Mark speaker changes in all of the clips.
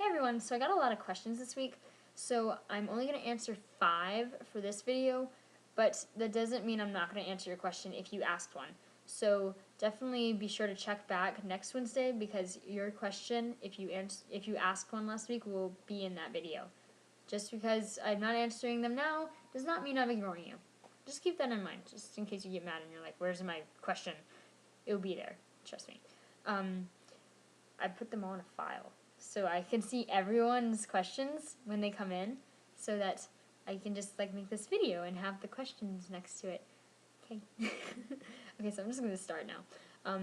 Speaker 1: Hey everyone, so I got a lot of questions this week, so I'm only going to answer 5 for this video, but that doesn't mean I'm not going to answer your question if you asked one. So definitely be sure to check back next Wednesday because your question, if you asked one last week, will be in that video. Just because I'm not answering them now does not mean I'm ignoring you. Just keep that in mind, just in case you get mad and you're like, where's my question? It will be there, trust me. I put them all in a file so I can see everyone's questions when they come in so that I can just like make this video and have the questions next to it. Okay. Okay, so I'm just going to start now.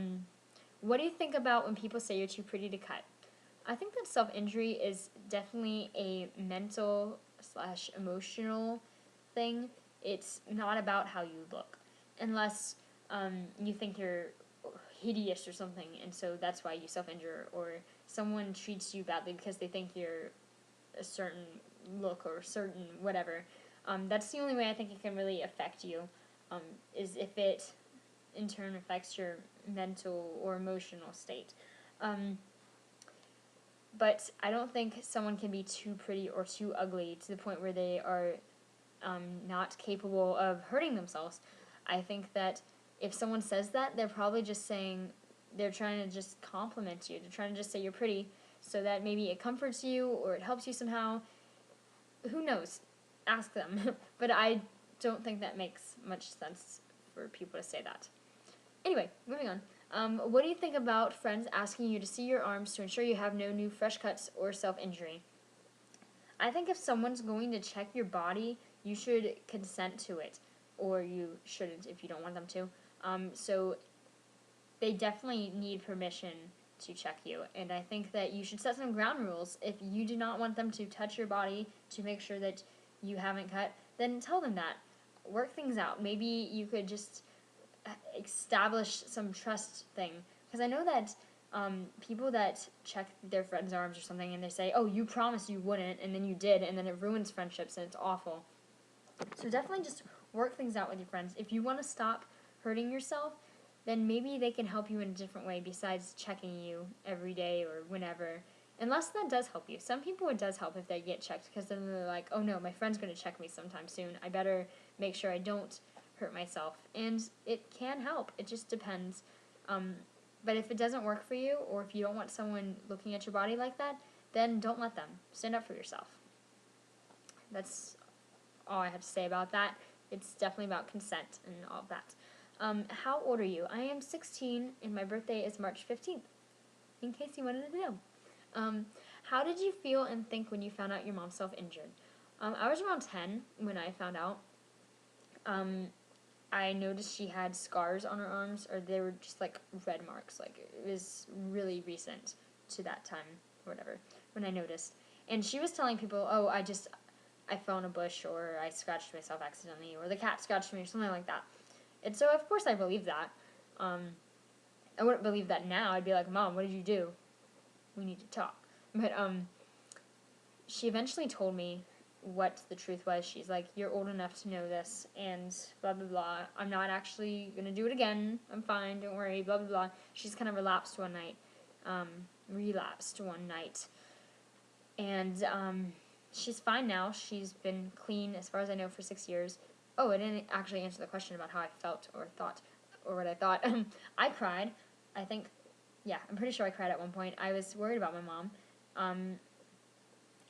Speaker 1: What do you think about when people say you're too pretty to cut? I think that self-injury is definitely a mental / emotional thing. It's not about how you look. Unless you think you're hideous or something, and so that's why you self-injure, or someone treats you badly because they think you're a certain look or certain whatever. That's the only way I think it can really affect you, is if it in turn affects your mental or emotional state. But I don't think someone can be too pretty or too ugly to the point where they are not capable of hurting themselves. I think that if someone says that, they're probably just saying, they're trying to just compliment you. They're trying to just say you're pretty so that maybe it comforts you or it helps you somehow. Who knows? Ask them. But I don't think that makes much sense for people to say that. Anyway, moving on. What do you think about friends asking you to see your arms to ensure you have no new fresh cuts or self-injury? I think if someone's going to check your body, you should consent to it, or you shouldn't if you don't want them to. So they definitely need permission to check you, and I think that you should set some ground rules. If you do not want them to touch your body to make sure that you haven't cut, then tell them that. Work things out. Maybe you could just establish some trust thing, because I know that people that check their friends' arms or something and they say, oh, you promised you wouldn't, and then you did, and then it ruins friendships and it's awful. So definitely just work things out with your friends. If you want to stop hurting yourself, then maybe they can help you in a different way besides checking you every day or whenever. Unless that does help you. Some people it does help if they get checked, because then they're like, oh no, my friend's going to check me sometime soon. I better make sure I don't hurt myself. And it can help. It just depends. But if it doesn't work for you, or if you don't want someone looking at your body like that, then don't let them. Stand up for yourself. That's all I have to say about that. It's definitely about consent and all of that. How old are you? I am 16, and my birthday is March 15th, in case you wanted to know. How did you feel and think when you found out your mom self-injured? I was around 10 when I found out. I noticed she had scars on her arms, or they were just like red marks. Like, it was really recent to that time, or whatever, when I noticed. And she was telling people, oh, I fell in a bush, or I scratched myself accidentally, or the cat scratched me, or something like that. And so, of course, I believed that. I wouldn't believe that now. I'd be like, Mom, what did you do? We need to talk. But she eventually told me what the truth was. She's like, you're old enough to know this, and blah, blah, blah. I'm not actually going to do it again. I'm fine, don't worry, blah, blah, blah. She's kind of relapsed one night. And she's fine now. She's been clean, as far as I know, for 6 years. Oh, I didn't actually answer the question about how I felt or thought, or what I thought. I cried. I think, yeah, I'm pretty sure I cried at one point. I was worried about my mom.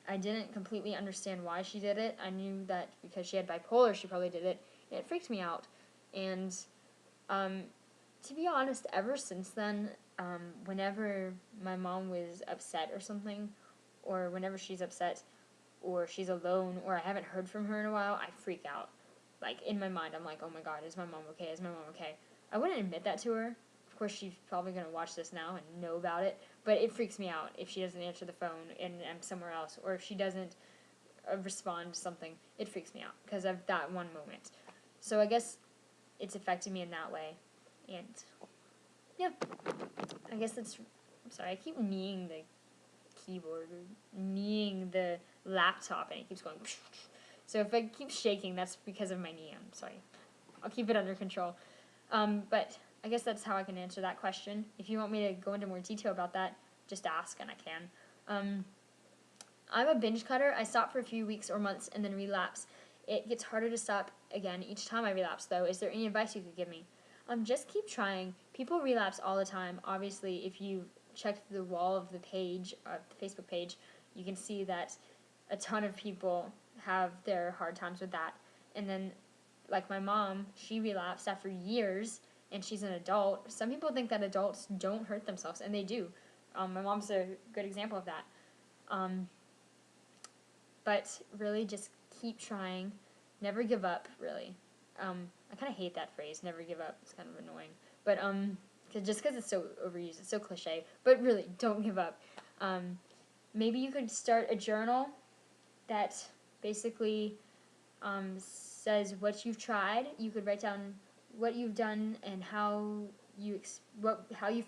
Speaker 1: I didn't completely understand why she did it. I knew that because she had bipolar, she probably did it. And it freaked me out. And to be honest, ever since then, whenever my mom was upset or something, or whenever she's upset, or she's alone, or I haven't heard from her in a while, I freak out. Like, in my mind, I'm like, oh my god, is my mom okay? Is my mom okay? I wouldn't admit that to her. Of course, she's probably going to watch this now and know about it, but it freaks me out if she doesn't answer the phone and I'm somewhere else, or if she doesn't respond to something. It freaks me out because of that one moment. So I guess it's affected me in that way. And, yeah, I guess that's... I'm sorry, I keep kneeing the keyboard, or kneeing the laptop, and it keeps going... So if I keep shaking, that's because of my knee. I'm sorry. I'll keep it under control. But I guess that's how I can answer that question. If you want me to go into more detail about that, just ask and I can. I'm a binge cutter. I stop for a few weeks or months and then relapse. It gets harder to stop again each time I relapse, though. Is there any advice you could give me? Just keep trying. People relapse all the time. Obviously, if you check the wall of the page, the Facebook page, you can see that a ton of people have their hard times with that. And then, like my mom, she relapsed after years, and she's an adult. Some people think that adults don't hurt themselves, and they do. My mom's a good example of that. Um, but really, just keep trying. Never give up, really. I kind of hate that phrase, never give up. It's kind of annoying. But just because it's so overused, it's so cliche. But really, don't give up. Maybe you could start a journal that basically says what you've tried. You could write down what you've done and how you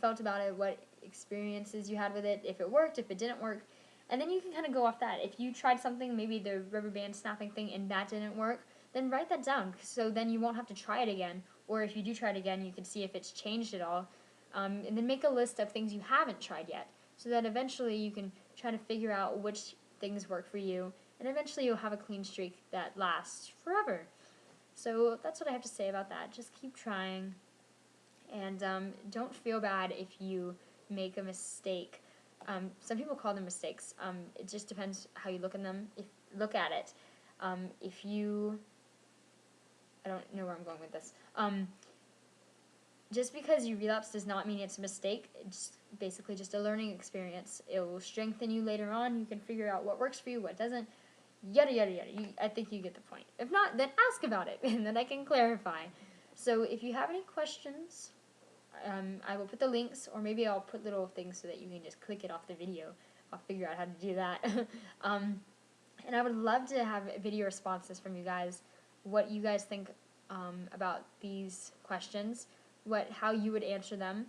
Speaker 1: felt about it, what experiences you had with it, if it worked, if it didn't work, and then you can kind of go off that. If you tried something, maybe the rubber band snapping thing, and that didn't work, then write that down. So then you won't have to try it again. Or if you do try it again, you can see if it's changed at all, and then make a list of things you haven't tried yet, so that eventually you can try to figure out which things work for you, and eventually you'll have a clean streak that lasts forever. So that's what I have to say about that. Just keep trying, and don't feel bad if you make a mistake. Some people call them mistakes. It just depends how you look at them. Look at it. If you, I don't know where I'm going with this. Just because you relapse does not mean it's a mistake. It's basically just a learning experience. It will strengthen you later on. You can figure out what works for you, what doesn't. Yada, yada, yada. I think you get the point. If not, then ask about it, and then I can clarify. So if you have any questions, I will put the links, or maybe I'll put little things so that you can just click it off the video. I'll figure out how to do that. And I would love to have video responses from you guys, what you guys think about these questions, how you would answer them,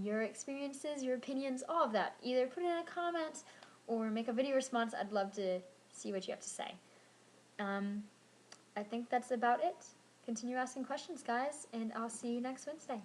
Speaker 1: your experiences, your opinions, all of that. Either put it in a comment or make a video response. I'd love to see what you have to say. I think that's about it. Continue asking questions, guys, and I'll see you next Wednesday.